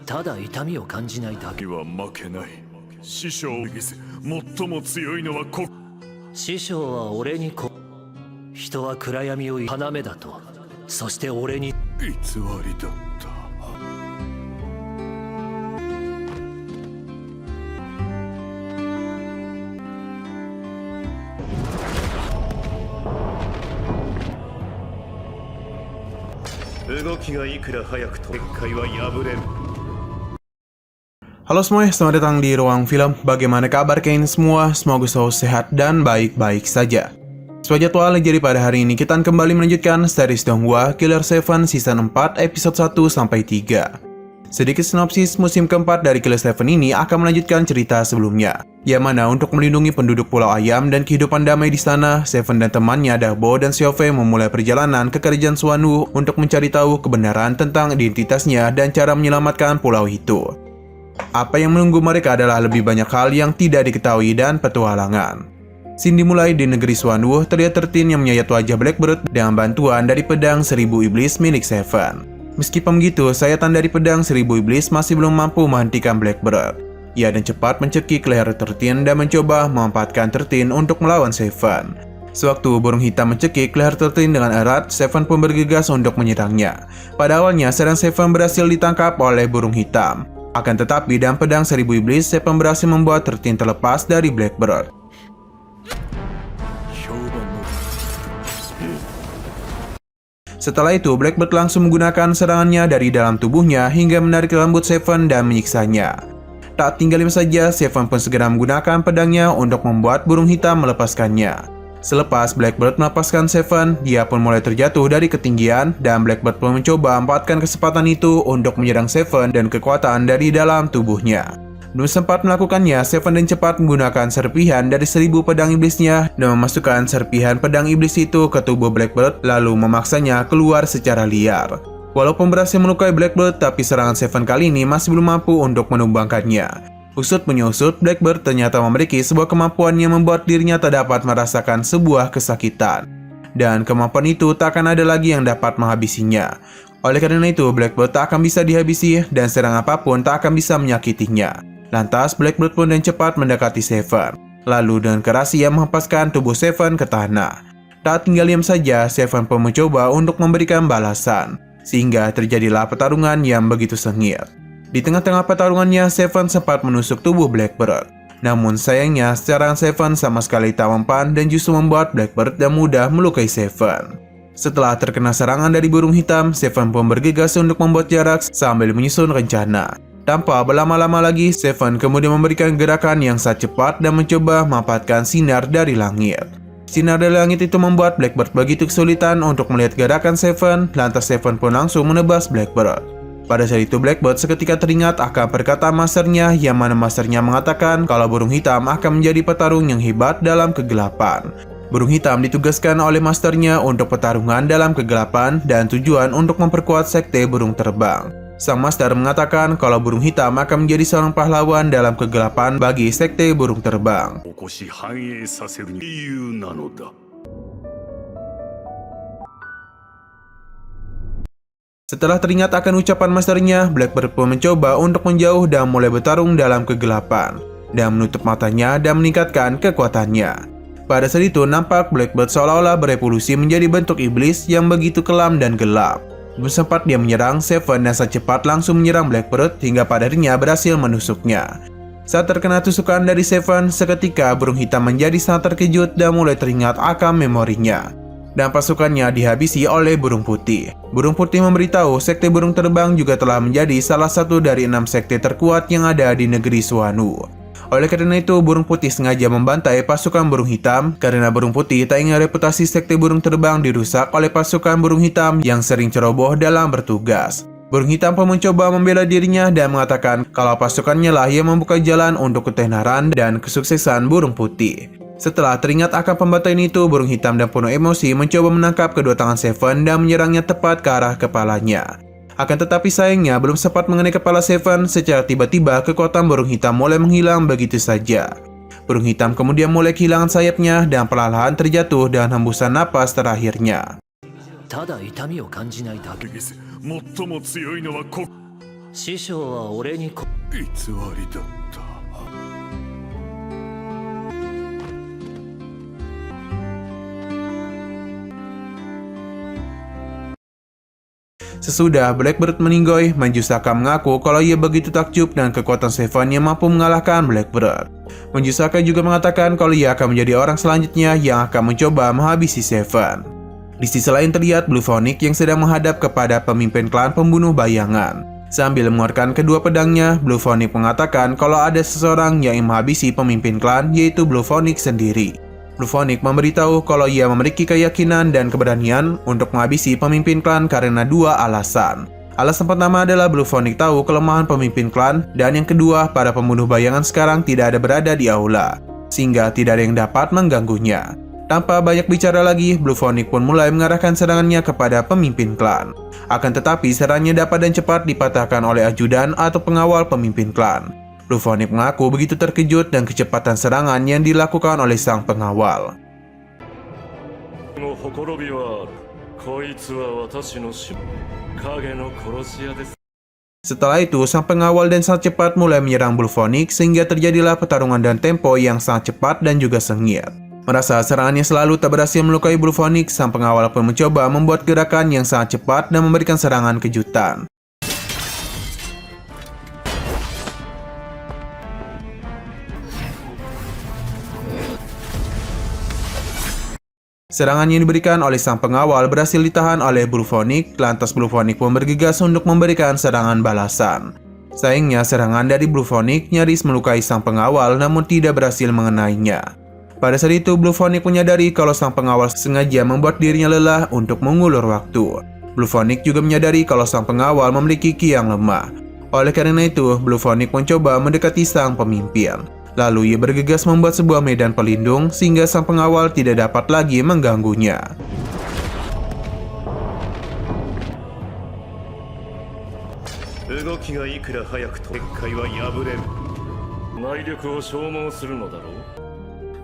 ただ痛みを感じないだけ。は負けない。師匠を最も強いのは師匠は俺に人は暗闇を要だと。そして俺に偽りだった。動きがいくら早くと結界は破れる。 Halo semuanya, selamat datang di Ruang Film. Bagaimana kabar kalian semua? Semoga selalu sehat dan baik-baik saja. Sesuai jadwal, jadi pada hari ini kita akan kembali melanjutkan series Donghua Killer 7 Season 4 Episode 1-3. Sedikit sinopsis, musim keempat dari Killer 7 ini akan melanjutkan cerita sebelumnya, yang mana untuk melindungi penduduk Pulau Ayam dan kehidupan damai di sana, Seven dan temannya Dabo dan Xiaofei memulai perjalanan ke kerajaan Xuanwu untuk mencari tahu kebenaran tentang identitasnya dan cara menyelamatkan pulau itu. Apa yang menunggu mereka adalah lebih banyak hal yang tidak diketahui dan petualangan. Scene dimulai di negeri Xuanwu, terlihat 13 yang menyayat wajah Blackbird dengan bantuan dari pedang 1000 iblis milik Seven. Meskipun begitu, sayatan dari pedang 1000 iblis masih belum mampu menghentikan Blackbird. Ia dan cepat mencekik leher 13 dan mencoba memanfaatkan 13 untuk melawan Seven. Sewaktu burung hitam mencekik leher 13 dengan erat, Seven pun bergegas untuk menyerangnya. Pada awalnya, sedang Seven berhasil ditangkap oleh burung hitam. Akan tetapi, dengan pedang 1000 iblis, Seven berhasil membuat 13 terlepas dari Blackbird. Setelah itu, Blackbird langsung menggunakan serangannya dari dalam tubuhnya hingga menarik rambut Seven dan menyiksanya. Tak tinggal lima saja, Seven pun segera menggunakan pedangnya untuk membuat burung hitam melepaskannya. Selepas Blackbird melepaskan Seven, dia pun mulai terjatuh dari ketinggian dan Blackbird pun mencoba memanfaatkan kesempatan itu untuk menyerang Seven dan kekuatan dari dalam tubuhnya. Belum sempat melakukannya, Seven dan cepat menggunakan serpihan dari 1000 pedang iblisnya dan memasukkan serpihan pedang iblis itu ke tubuh Blackbird lalu memaksanya keluar secara liar. Walaupun berhasil melukai Blackbird, tapi serangan Seven kali ini masih belum mampu untuk menumbangkannya. Usut punya usut, Blackbird ternyata memiliki sebuah kemampuan yang membuat dirinya tak dapat merasakan sebuah kesakitan. Dan kemampuan itu tak akan ada lagi yang dapat menghabisinya. Oleh karena itu, Blackbird tak akan bisa dihabisi dan serangan apapun tak akan bisa menyakitinya. Lantas, Blackbird pun dengan cepat mendekati Seven. Lalu dengan keras ia menghempaskan tubuh Seven ke tanah. Tak tinggal diam saja, Seven pun mencoba untuk memberikan balasan. Sehingga terjadilah pertarungan yang begitu sengit. Di tengah-tengah pertarungannya, Seven sempat menusuk tubuh Blackbird. Namun sayangnya, serangan Seven sama sekali tak mempan dan justru membuat Blackbird dan mudah melukai Seven. Setelah terkena serangan dari burung hitam, Seven pun bergegas untuk membuat jarak sambil menyusun rencana. Tanpa berlama-lama lagi, Seven kemudian memberikan gerakan yang sangat cepat dan mencoba memanfaatkan sinar dari langit. Sinar dari langit itu membuat Blackbird begitu kesulitan untuk melihat gerakan Seven, lantas Seven pun langsung menebas Blackbird. Pada saat itu Blackbird seketika teringat akan perkataan masternya yang mana masternya mengatakan kalau burung hitam akan menjadi petarung yang hebat dalam kegelapan. Burung hitam ditugaskan oleh masternya untuk pertarungan dalam kegelapan dan tujuan untuk memperkuat sekte burung terbang. Sang master mengatakan kalau burung hitam akan menjadi seorang pahlawan dalam kegelapan bagi sekte burung terbang. Setelah teringat akan ucapan masternya, Blackbird pun mencoba untuk menjauh dan mulai bertarung dalam kegelapan, dan menutup matanya dan meningkatkan kekuatannya. Pada saat itu, nampak Blackbird seolah-olah berevolusi menjadi bentuk iblis yang begitu kelam dan gelap. Belum sempat dia menyerang, Seven dan sangat cepat langsung menyerang Blackbird hingga pada akhirnya berhasil menusuknya. Saat terkena tusukan dari Seven, seketika burung hitam menjadi sangat terkejut dan mulai teringat akan memorinya. Dan pasukannya dihabisi oleh burung putih. Burung putih memberitahu sekte burung terbang juga telah menjadi salah satu dari 6 sekte terkuat yang ada di negeri Xuanwu. Oleh karena itu, burung putih sengaja membantai pasukan burung hitam karena burung putih tak ingin reputasi sekte burung terbang dirusak oleh pasukan burung hitam yang sering ceroboh dalam bertugas. Burung hitam pun mencoba membela dirinya dan mengatakan kalau pasukannya lah yang membuka jalan untuk ketenaran dan kesuksesan burung putih. Setelah teringat akan pembantaian itu, burung hitam dan penuh emosi mencoba menangkap kedua tangan Seven dan menyerangnya tepat ke arah kepalanya. Akan tetapi sayangnya belum sempat mengenai kepala Seven, secara tiba-tiba kekuatan burung hitam mulai menghilang begitu saja. Burung hitam kemudian mulai kehilangan sayapnya dan perlahan terjatuh dengan hembusan napas terakhirnya. 師匠は俺に偽りだった。 Sesudah Blackbird meninggoy, Manjusaka mengaku kalau ia begitu takjub dengan kekuatan Seven yang mampu mengalahkan Blackbird. Manjusaka juga mengatakan kalau ia akan menjadi orang selanjutnya yang akan mencoba menghabisi Seven. Di sisi lain terlihat Blue Phoenix yang sedang menghadap kepada pemimpin klan pembunuh bayangan. Sambil mengeluarkan kedua pedangnya, Blue Phoenix mengatakan kalau ada seseorang yang ingin menghabisi pemimpin klan, yaitu Blue Phoenix sendiri. Blue Phoenix memberitahu kalau ia memiliki keyakinan dan keberanian untuk menghabisi pemimpin klan karena dua alasan. Alasan pertama adalah Blue Phoenix tahu kelemahan pemimpin klan, dan yang kedua, para pembunuh bayangan sekarang tidak ada berada di aula, sehingga tidak ada yang dapat mengganggunya. Tanpa banyak bicara lagi, Blue Phoenix pun mulai mengarahkan serangannya kepada pemimpin klan. Akan tetapi serangannya dapat dan cepat dipatahkan oleh ajudan atau pengawal pemimpin klan. Blue Phoenix mengaku begitu terkejut dan kecepatan serangan yang dilakukan oleh sang pengawal. Setelah itu, sang pengawal dan sangat cepat mulai menyerang Blue Phoenix sehingga terjadilah pertarungan dan tempo yang sangat cepat dan juga sengit. Merasa serangannya selalu tak berhasil melukai Blue Phoenix, sang pengawal pun mencoba membuat gerakan yang sangat cepat dan memberikan serangan kejutan. Serangan yang diberikan oleh sang pengawal berhasil ditahan oleh Blue Phoenix, lantas Blue Phoenix pun bergegas untuk memberikan serangan balasan. Sayangnya serangan dari Blue Phoenix nyaris melukai sang pengawal namun tidak berhasil mengenainya. Pada saat itu Blue Phoenix menyadari kalau sang pengawal sengaja membuat dirinya lelah untuk mengulur waktu. Blue Phoenix juga menyadari kalau sang pengawal memiliki ki yang lemah. Oleh karena itu, Blue Phoenix mencoba mendekati sang pemimpin. Lalu ia bergegas membuat sebuah medan pelindung sehingga sang pengawal tidak dapat lagi mengganggunya.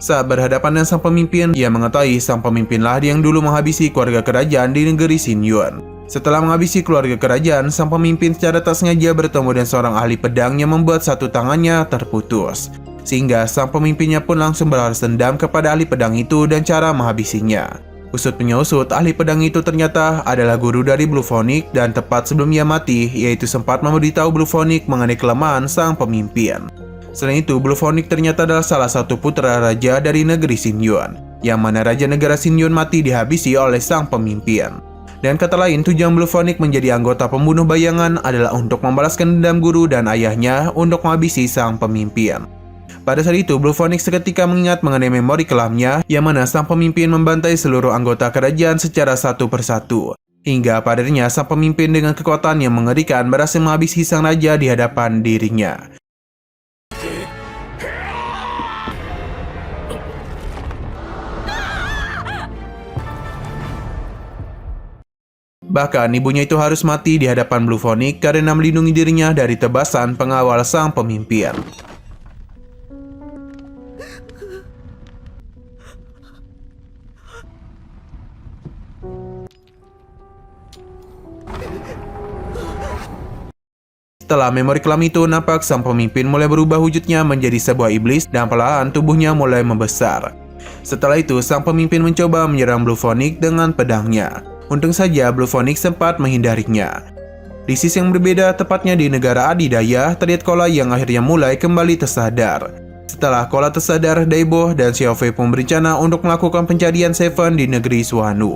Saat berhadapan dengan sang pemimpin, ia mengetahui sang pemimpinlah yang dulu menghabisi keluarga kerajaan di negeri Xinyuan. Setelah menghabisi keluarga kerajaan, sang pemimpin secara tak sengaja bertemu dengan seorang ahli pedang yang membuat satu tangannya terputus. Sehingga sang pemimpinnya pun langsung berbalas dendam kepada ahli pedang itu dan cara menghabisinya. Usut punya usut, ahli pedang itu ternyata adalah guru dari Blue Phoenix dan tepat sebelum ia mati, yaitu sempat memberitahu Blue Phoenix mengenai kelemahan sang pemimpin. Selain itu, Blue Phoenix ternyata adalah salah satu putra raja dari negeri Xinyuan, yang mana raja negara Xinyuan mati dihabisi oleh sang pemimpin. Dan kata lain, tujuan Blue Phoenix menjadi anggota pembunuh bayangan adalah untuk membalaskan dendam guru dan ayahnya untuk menghabisi sang pemimpin. Pada saat itu, Blue Phoenix seketika mengingat mengenai memori kelamnya, yang mana sang pemimpin membantai seluruh anggota kerajaan secara satu persatu. Hingga padanya sang pemimpin dengan kekuatan yang mengerikan berhasil menghabisi sang raja di hadapan dirinya. Bahkan ibunya itu harus mati di hadapan Blue Phoenix karena melindungi dirinya dari tebasan pengawal sang pemimpin. Setelah memori kelam itu nampak, sang pemimpin mulai berubah wujudnya menjadi sebuah iblis dan perlahan tubuhnya mulai membesar. Setelah itu, sang pemimpin mencoba menyerang Blue Phoenix dengan pedangnya. Untung saja Blue Phoenix sempat menghindarinya. Di sisi yang berbeda, tepatnya di negara adidaya, terlihat Kola yang akhirnya mulai kembali tersadar. Setelah Kola tersadar, Daibo dan Xiaofei pun berencana untuk melakukan pencarian Seven di negeri Suanu.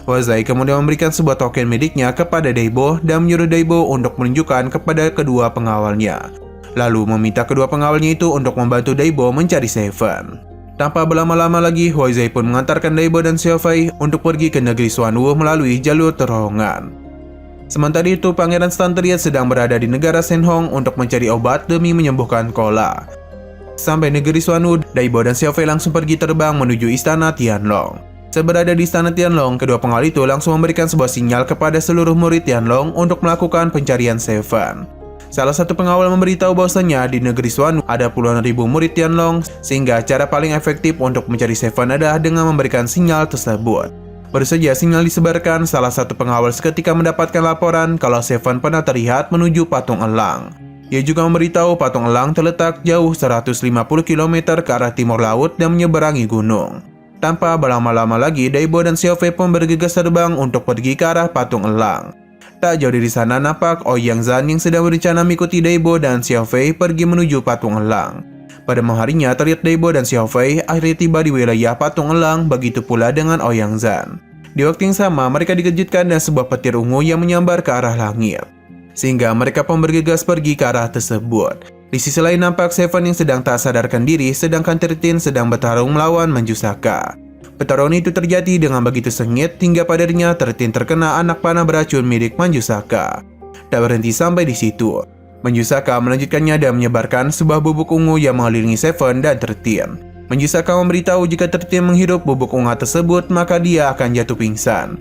Huazai kemudian memberikan sebuah token miliknya kepada Daibo dan menyuruh Daibo untuk menunjukkan kepada kedua pengawalnya. Lalu meminta kedua pengawalnya itu untuk membantu Daibo mencari Seven. Tanpa berlama-lama lagi, Huazai pun mengantarkan Daibo dan Xiaofei untuk pergi ke negeri Suanu melalui jalur terowongan. Sementara itu, Pangeran Stan terlihat sedang berada di negara Shenhong untuk mencari obat demi menyembuhkan Kola. Sampai negeri Suanu, Daibo dan Xiaofei langsung pergi terbang menuju istana Tianlong. Seberada di istana Tianlong, kedua pengawal itu langsung memberikan sebuah sinyal kepada seluruh murid Tianlong untuk melakukan pencarian Seven. Salah satu pengawal memberitahu bahwasanya di negeri Suanu ada puluhan ribu murid Tianlong, sehingga cara paling efektif untuk mencari Seven adalah dengan memberikan sinyal tersebut. Baru saja sinyal disebarkan, salah satu pengawal seketika mendapatkan laporan kalau Seven pernah terlihat menuju patung elang. Ia juga memberitahu patung elang terletak jauh 150 km ke arah timur laut dan menyeberangi gunung. Tanpa berlama-lama lagi, Daibo dan Xiaofei pun bergegas terbang untuk pergi ke arah patung elang. Tak jauh dari sana nampak Ouyang Zhan yang sedang berencana mengikuti Daibo dan Xiaofei pergi menuju patung elang. Pada malam harinya, terlihat Daibo dan Xiaofei akhirnya tiba di wilayah patung elang, begitu pula dengan Ouyang Zhan. Di waktu yang sama, mereka dikejutkan dengan sebuah petir ungu yang menyambar ke arah langit, sehingga mereka pun bergegas pergi ke arah tersebut. Di sisi lain nampak Seven yang sedang tak sadarkan diri, sedangkan 13 sedang bertarung melawan Manjusaka. Pertarungan itu terjadi dengan begitu sengit hingga padanya 13 terkena anak panah beracun milik Manjusaka. Tak berhenti sampai di situ. Manjusaka melanjutkannya dan menyebarkan sebuah bubuk ungu yang mengelilingi Seven dan 13. Manjusaka memberitahu jika 13 menghirup bubuk ungu tersebut maka dia akan jatuh pingsan.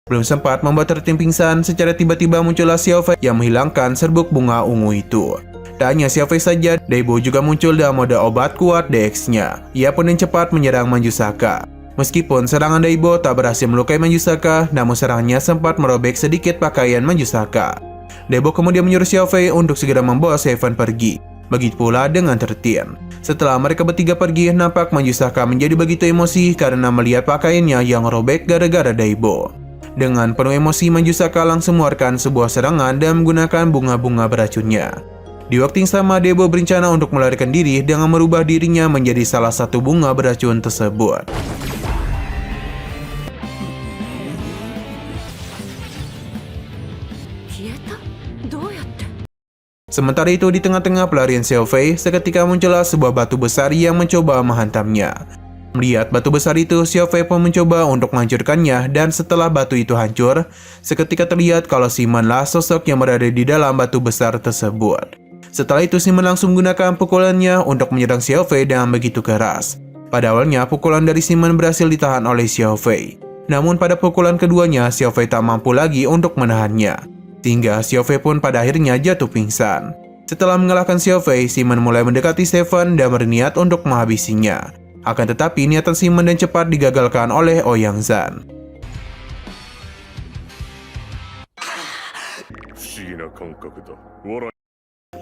Belum sempat membuat 13 pingsan, secara tiba-tiba muncullah Xiaofei yang menghilangkan serbuk bunga ungu itu. Tak hanya Xiaofei saja, Daibo juga muncul dalam mode obat kuat DX-nya. Ia pun dengan cepat menyerang Manjusaka. Meskipun serangan Daibo tak berhasil melukai Manjusaka, namun serangannya sempat merobek sedikit pakaian Manjusaka. Daibo kemudian menyuruh Xiaofei untuk segera membawa Seven pergi. Begitu pula dengan 13. Setelah mereka bertiga pergi, nampak Manjusaka menjadi begitu emosi karena melihat pakaiannya yang robek gara-gara Daibo. Dengan penuh emosi, Manjusaka langsung mengeluarkan sebuah serangan dan menggunakan bunga-bunga beracunnya. Di waktu yang sama, Daibo berencana untuk melarikan diri dengan merubah dirinya menjadi salah satu bunga beracun tersebut. Sementara itu, di tengah-tengah pelarian Xiaofei, seketika muncullah sebuah batu besar yang mencoba menghantamnya. Melihat batu besar itu, Xiaofei pun mencoba untuk menghancurkannya, dan setelah batu itu hancur, seketika terlihat kalau Simon-lah sosok yang berada di dalam batu besar tersebut. Setelah itu, Simon langsung menggunakan pukulannya untuk menyerang Xiaofei dengan begitu keras. Pada awalnya, pukulan dari Simon berhasil ditahan oleh Xiaofei. Namun pada pukulan keduanya, Xiaofei tak mampu lagi untuk menahannya. Sehingga Xiaofei pun pada akhirnya jatuh pingsan. Setelah mengalahkan Xiaofei, Simon mulai mendekati Seven dan berniat untuk menghabisinya. Akan tetapi niatan Simon dan cepat digagalkan oleh Ouyang Zhan.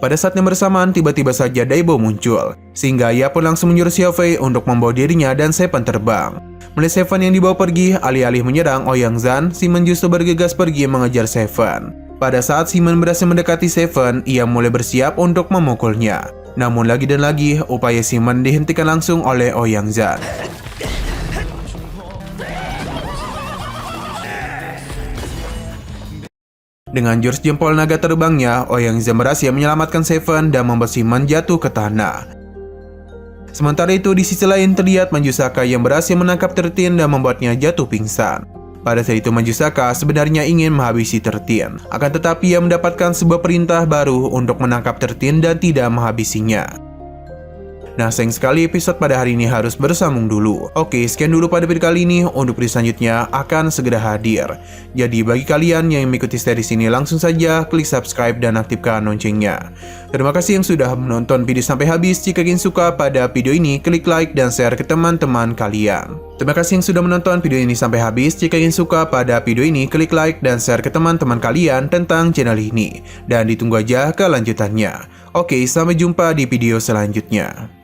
Pada saat yang bersamaan, tiba-tiba saja Daibo muncul, sehingga ia pun langsung menyuruh Xiaofei untuk membawa dirinya dan Seven terbang. Melihat Seven yang dibawa pergi, alih-alih menyerang Ouyang Zhan, Simon justru bergegas pergi mengejar Seven. Pada saat Simon berhasil mendekati Seven, ia mulai bersiap untuk memukulnya. Namun lagi dan lagi, upaya Simon dihentikan langsung oleh Ouyang Zhan. Dengan jurus jempol naga terbangnya, Ouyang Zhan berhasil menyelamatkan Seven dan membuat Simon jatuh ke tanah. Sementara itu, di sisi lain terlihat Manjusaka yang berhasil menangkap 13 dan membuatnya jatuh pingsan. Pada saat itu, Manjusaka sebenarnya ingin menghabisi 13. Akan tetapi ia mendapatkan sebuah perintah baru untuk menangkap 13 dan tidak menghabisinya. Nah, sayang sekali episode pada hari ini harus bersambung dulu. Oke, sekian dulu pada video kali ini. Untuk video selanjutnya akan segera hadir. Jadi bagi kalian yang mengikuti series ini, langsung saja klik subscribe dan aktifkan loncengnya. Terima kasih yang sudah menonton video sampai habis. Jika kalian suka pada video ini, klik like dan share ke teman-teman kalian. Terima kasih yang sudah menonton video ini sampai habis. Jika kalian suka pada video ini, klik like dan share ke teman-teman kalian tentang channel ini. Dan ditunggu aja kelanjutannya. Oke, sampai jumpa di video selanjutnya.